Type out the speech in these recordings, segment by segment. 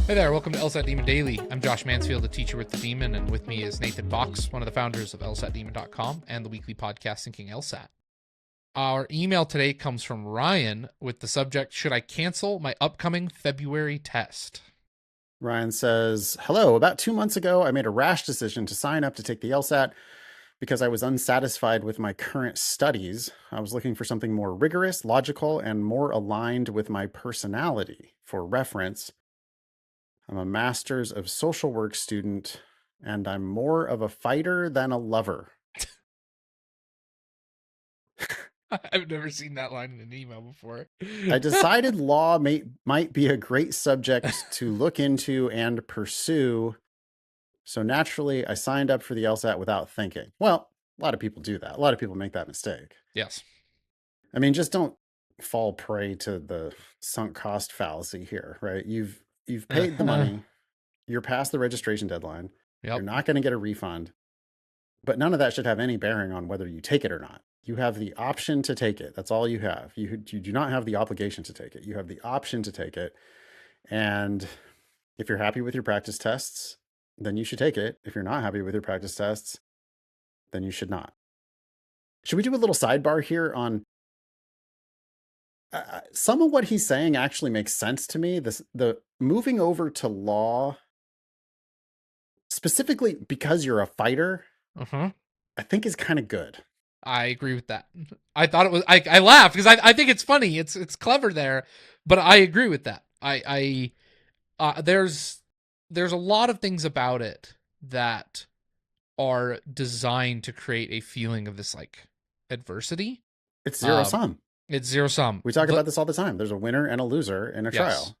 Hey there, welcome to LSAT Demon Daily. I'm Josh Mansfield, the teacher with the Demon, and with me is Nathan Box, one of the founders of lsatdemon.com and the weekly podcast Thinking LSAT. Our email today comes from Ryan with the subject, should I cancel my upcoming February test? Ryan says, hello, about 2 months ago, I made a rash decision to sign up to take the LSAT because I was unsatisfied with my current studies. I was looking for something more rigorous, logical, and more aligned with my personality. For reference, I'm a master's of social work student, and I'm more of a fighter than a lover. I've never seen that line in an email before. I decided law might be a great subject to look into and pursue. So naturally, I signed up for the LSAT without thinking. Well, a lot of people do that. A lot of people make that mistake. Yes. I mean, just don't fall prey to the sunk cost fallacy here, right? You've paid the money. You're past the registration deadline. Yep. You're not going to get a refund. But none of that should have any bearing on whether you take it or not. You have the option to take it. That's all you have. You do not have the obligation to take it. You have the option to take it. And if you're happy with your practice tests, then you should take it. If you're not happy with your practice tests, then you should not. Should we do a little sidebar here on some of what he's saying actually makes sense to me. The moving over to law, specifically because you're a fighter, I think is kind of good. I agree with that. I thought it was, I laughed because I think it's funny. It's clever there, but I agree with that. There's a lot of things about it that are designed to create a feeling of this like adversity. It's zero sum. It's zero sum. We talk about this all the time. There's a winner and a loser in a trial.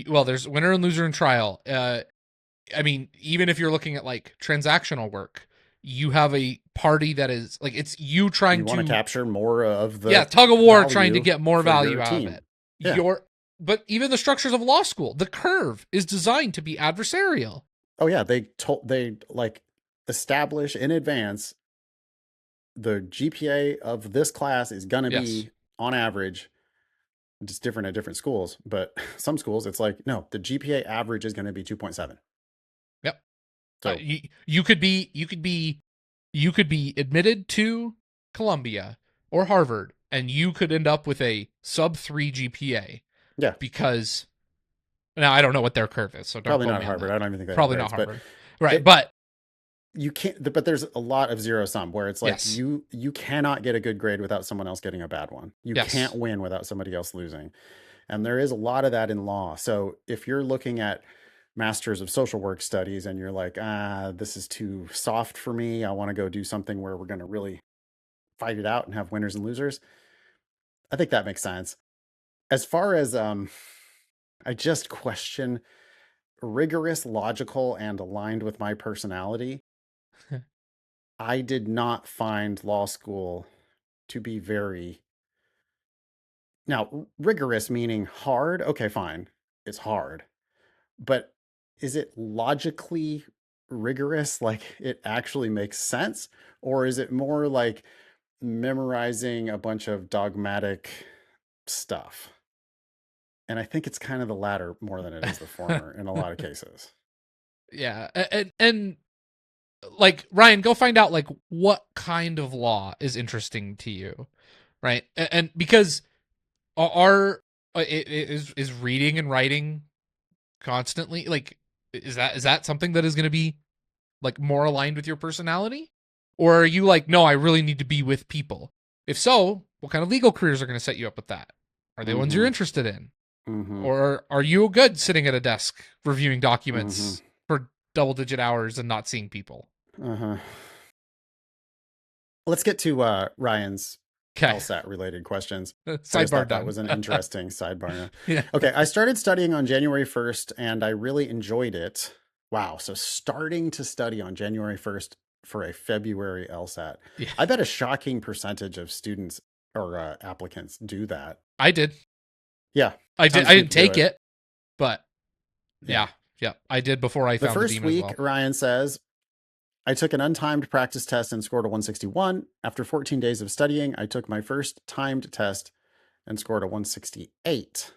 Well, there's winner and loser in trial. I mean, even if you're looking at like transactional work, you have a party that is like, it's you trying to capture more of the tug of war, trying to get more value out of it. Yeah. But even the structures of law school, the curve is designed to be adversarial. Oh yeah, they like establish in advance the GPA of this class is gonna be on average. It's different at different schools, but some schools it's like no, the GPA average is going to be 2.7. Yep. So you could be admitted to Columbia or Harvard, and you could end up with a sub 3 GPA. Yeah. Because now I don't know what their curve is, so don't probably not Harvard. I don't even think probably not Harvard. Right, but you can't. But there's a lot of zero sum where it's like you cannot get a good grade without someone else getting a bad one. You can't win without somebody else losing, and there is a lot of that in law. So if you're looking at masters of social work studies and you're like, this is too soft for me, I want to go do something where we're going to really fight it out and have winners and losers, I think that makes sense. As far as I just question rigorous, logical, and aligned with my personality. I did not find law school to be very... Now, rigorous meaning hard. Okay, fine. It's hard. But is it logically rigorous? Like it actually makes sense? Or is it more like memorizing a bunch of dogmatic stuff? And I think it's kind of the latter more than it is the former in a lot of cases. Yeah. And like, Ryan, go find out like what kind of law is interesting to you. Right. And because is reading and writing constantly, like, is that something that is going to be like more aligned with your personality? Or are you like, no, I really need to be with people? If so, what kind of legal careers are going to set you up with that? Are they ones you're interested in? Or are you good sitting at a desk reviewing documents for double-digit hours and not seeing people? Let's get to Ryan's LSAT-related questions. Sidebar done. That was an interesting sidebar. Yeah. Okay, I started studying on January 1st, and I really enjoyed it. Wow, so starting to study on January 1st for a February LSAT. Yeah. I bet a shocking percentage of students or applicants do that. I did. Yeah. I didn't take it, but yeah, I did before I found the first demon week. as well. Ryan says, I took an untimed practice test and scored a 161. After 14 days of studying, I took my first timed test and scored a 168.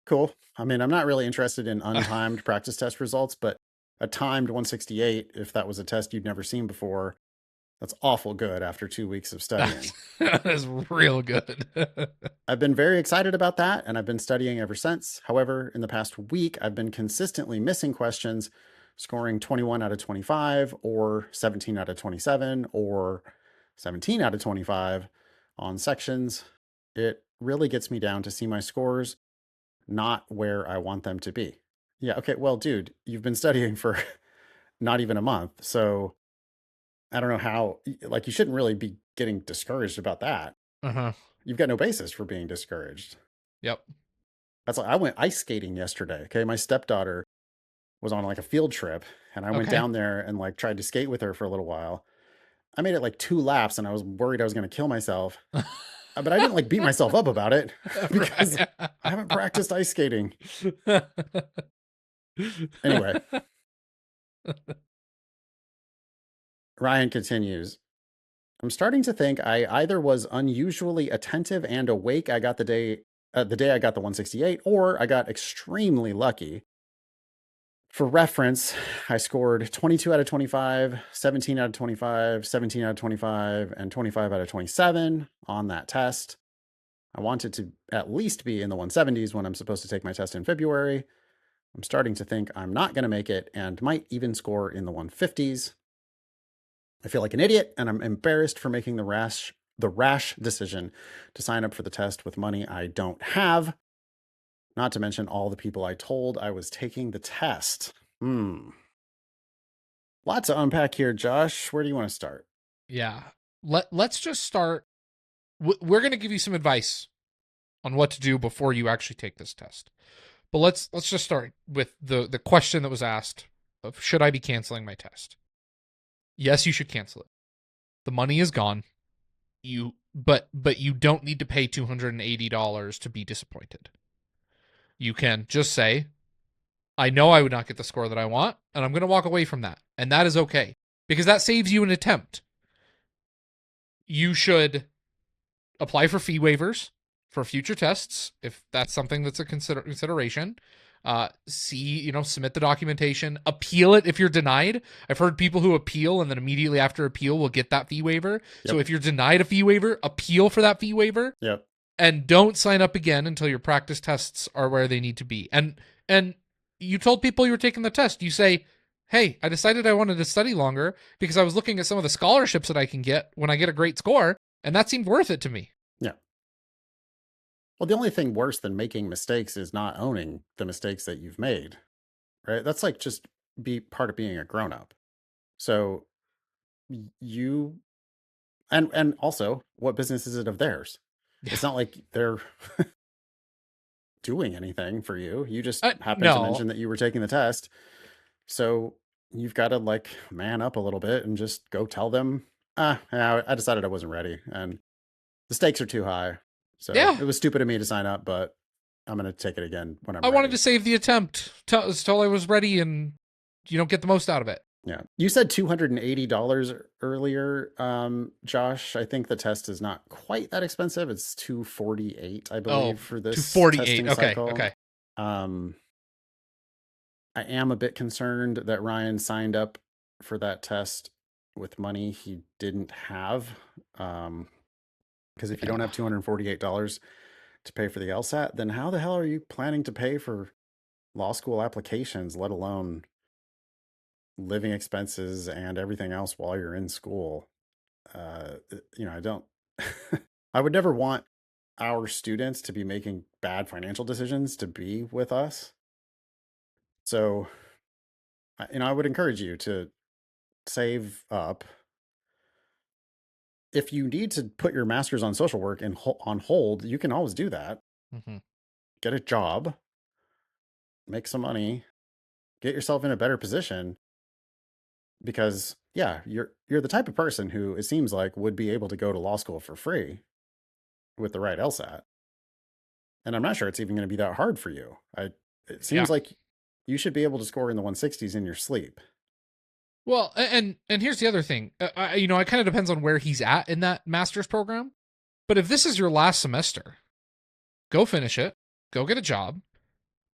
cool. I mean, I'm not really interested in untimed practice test results, but a timed 168, if that was a test you'd never seen before, that's awful good after 2 weeks of studying. That is real good. I've been very excited about that, and I've been studying ever since. However, in the past week, I've been consistently missing questions, scoring 21 out of 25, or 17 out of 27, or 17 out of 25 on sections. It really gets me down to see my scores not where I want them to be. Yeah, okay, well, dude, you've been studying for not even a month, so I don't know how, like, you shouldn't really be getting discouraged about that. Uh-huh. You've got no basis for being discouraged. Yep. That's like, I went ice skating yesterday. Okay. My stepdaughter was on like a field trip, and I went down there and like tried to skate with her for a little while. I made it like 2 laps, and I was worried I was going to kill myself. But I didn't like beat myself up about it because I haven't practiced ice skating. Anyway, Ryan continues. I'm starting to think I either was unusually attentive and awake I got the day I got the 168, or I got extremely lucky. For reference, I scored 22 out of 25, 17 out of 25, 17 out of 25, and 25 out of 27 on that test. I wanted to at least be in the 170s when I'm supposed to take my test in February. I'm starting to think I'm not going to make it and might even score in the 150s. I feel like an idiot, and I'm embarrassed for making the rash decision to sign up for the test with money I don't have. Not to mention all the people I told I was taking the test. Lots to unpack here, Josh. Where do you want to start? Yeah. Let's just start. We're going to give you some advice on what to do before you actually take this test. But let's just start with the question that was asked of, should I be canceling my test? Yes, you should cancel it. The money is gone. But you don't need to pay $280 to be disappointed. You can just say, I know I would not get the score that I want, and I'm going to walk away from that. And that is okay, because that saves you an attempt. You should apply for fee waivers for future tests, if that's something that's a consideration. Submit the documentation, appeal it if you're denied. I've heard people who appeal and then immediately after appeal will get that fee waiver. Yep. So if you're denied a fee waiver, appeal for that fee waiver. Yep. And don't sign up again until your practice tests are where they need to be. And you told people you were taking the test. You say, hey, I decided I wanted to study longer because I was looking at some of the scholarships that I can get when I get a great score, and that seemed worth it to me. Yeah. Well, the only thing worse than making mistakes is not owning the mistakes that you've made, right? That's like just be part of being a grown-up. So you, and also, what business is it of theirs? Yeah. It's not like they're doing anything for you. You just happened to mention that you were taking the test. So you've got to like man up a little bit and just go tell them, I decided I wasn't ready and the stakes are too high. So it was stupid of me to sign up, but I'm going to take it again when I'm ready. I wanted to save the attempt till I was ready, and you don't get the most out of it. Yeah. You said $280 earlier, Josh. I think the test is not quite that expensive. It's $248, I believe, for this $248. Okay. cycle. Okay. I am a bit concerned that Ryan signed up for that test with money he didn't have. Because if you don't have $248 to pay for the LSAT, then how the hell are you planning to pay for law school applications, let alone living expenses and everything else while you're in school? I don't, I would never want our students to be making bad financial decisions to be with us. So, I would encourage you to save up. If you need to put your master's on social work on hold, you can always do that. Mm-hmm. Get a job, make some money, get yourself in a better position. Because you're the type of person who it seems like would be able to go to law school for free with the right LSAT. And I'm not sure it's even going to be that hard for you. It seems like you should be able to score in the 160s in your sleep. Well, and here's the other thing. It kind of depends on where he's at in that master's program. But if this is your last semester, go finish it. Go get a job.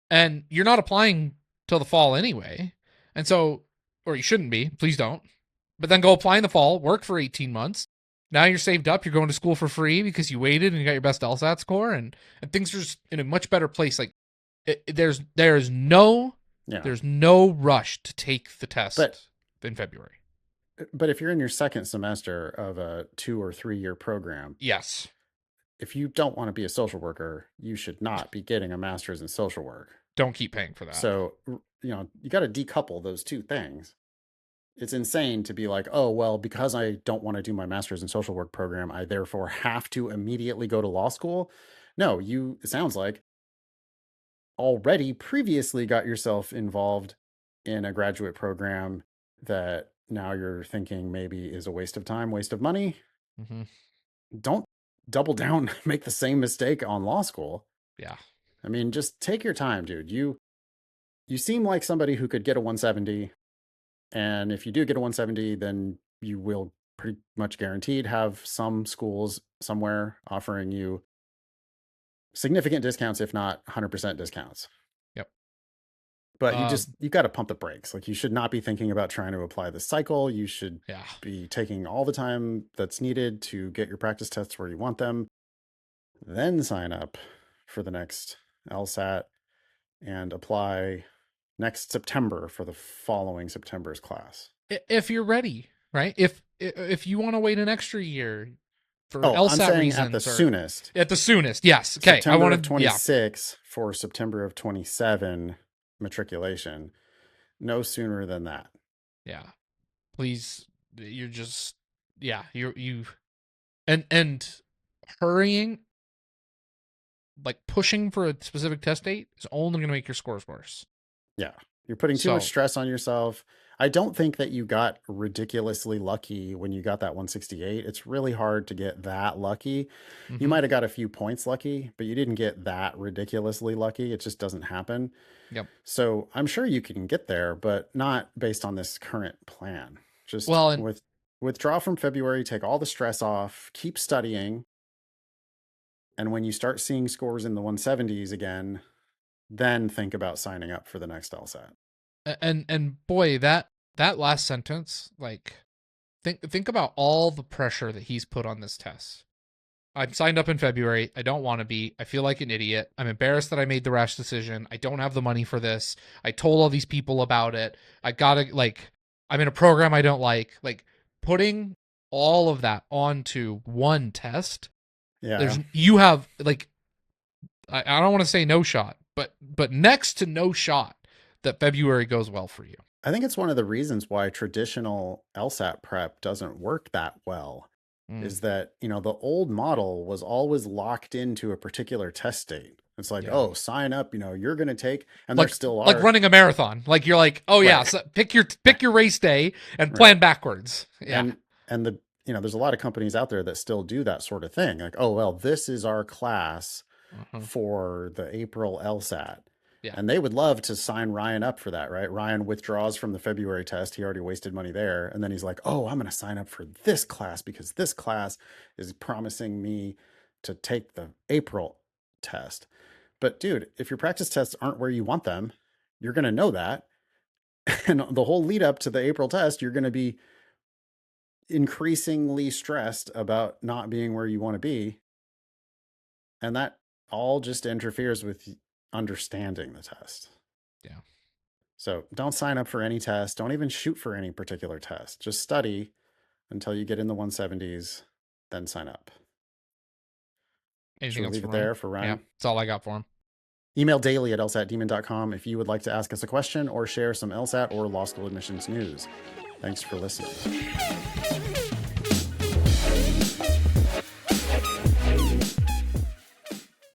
and you're not applying till the fall anyway. And so, or you shouldn't be, please don't. But then go apply in the fall, work for 18 months. Now you're saved up, you're going to school for free because you waited and you got your best LSAT score, and things are just in a much better place. Like there's no rush to take the test in February. But if you're in your second semester of a 2 or 3 year program, yes, if you don't want to be a social worker, you should not be getting a master's in social work. Don't keep paying for that. So, you got to decouple those two things. It's insane to be like, oh, well, because I don't want to do my master's in social work program, I therefore have to immediately go to law school. No, it sounds like, already previously got yourself involved in a graduate program that now you're thinking maybe is a waste of time, waste of money. Mm-hmm. Don't double down, make the same mistake on law school. Yeah. I mean, just take your time, dude. You seem like somebody who could get a 170. And if you do get a 170, then you will pretty much guaranteed have some schools somewhere offering you significant discounts, if not 100% discounts. Yep. But you got to pump the brakes. Like, you should not be thinking about trying to apply the cycle. You should be taking all the time that's needed to get your practice tests where you want them. Then sign up for the next LSAT and apply next September for the following September's class. If you're ready, right? If you want to wait an extra year for LSAT I'm saying reasons, at the soonest. At the soonest, yes. Okay, September I wanted 26 for September of 27 matriculation. No sooner than that. Yeah, please. You're just you and hurrying, like pushing for a specific test date is only going to make your scores worse. Yeah. You're putting too much stress on yourself. I don't think that you got ridiculously lucky when you got that 168. It's really hard to get that lucky. Mm-hmm. You might have got a few points lucky, but you didn't get that ridiculously lucky. It just doesn't happen. Yep. So I'm sure you can get there, but not based on this current plan. Just withdraw from February, take all the stress off, keep studying. And when you start seeing scores in the 170s again, then think about signing up for the next LSAT. And boy, that last sentence, like, think about all the pressure that he's put on this test. I'm signed up in February. I don't want to be. I feel like an idiot. I'm embarrassed that I made the rash decision. I don't have the money for this. I told all these people about it. I gotta, like, I'm in a program I don't like. Like, putting all of that onto one test. Yeah. You have, like, I don't want to say no shot, but next to no shot that February goes well for you. I think it's one of the reasons why traditional LSAT prep doesn't work that well. Is that, the old model was always locked into a particular test date. It's like, sign up, you're going to take, and there still are. Like running a marathon. Like, you're like, so pick your race day and plan backwards. Yeah. And there's a lot of companies out there that still do that sort of thing. Like, oh, well, this is our class for the April LSAT. Yeah. And they would love to sign Ryan up for that, right? Ryan withdraws from the February test. He already wasted money there. And then he's like, oh, I'm going to sign up for this class because this class is promising me to take the April test. But dude, if your practice tests aren't where you want them, you're going to know that. And the whole lead up to the April test, you're going to be increasingly stressed about not being where you want to be. And that all just interferes with understanding the test. Yeah. So don't sign up for any test. Don't even shoot for any particular test. Just study until you get in the 170s, then sign up. Anything else leave it there for Ryan? Yeah, that's all I got for him. Email daily@lsatdemon.com if you would like to ask us a question or share some LSAT or law school admissions news. Thanks for listening.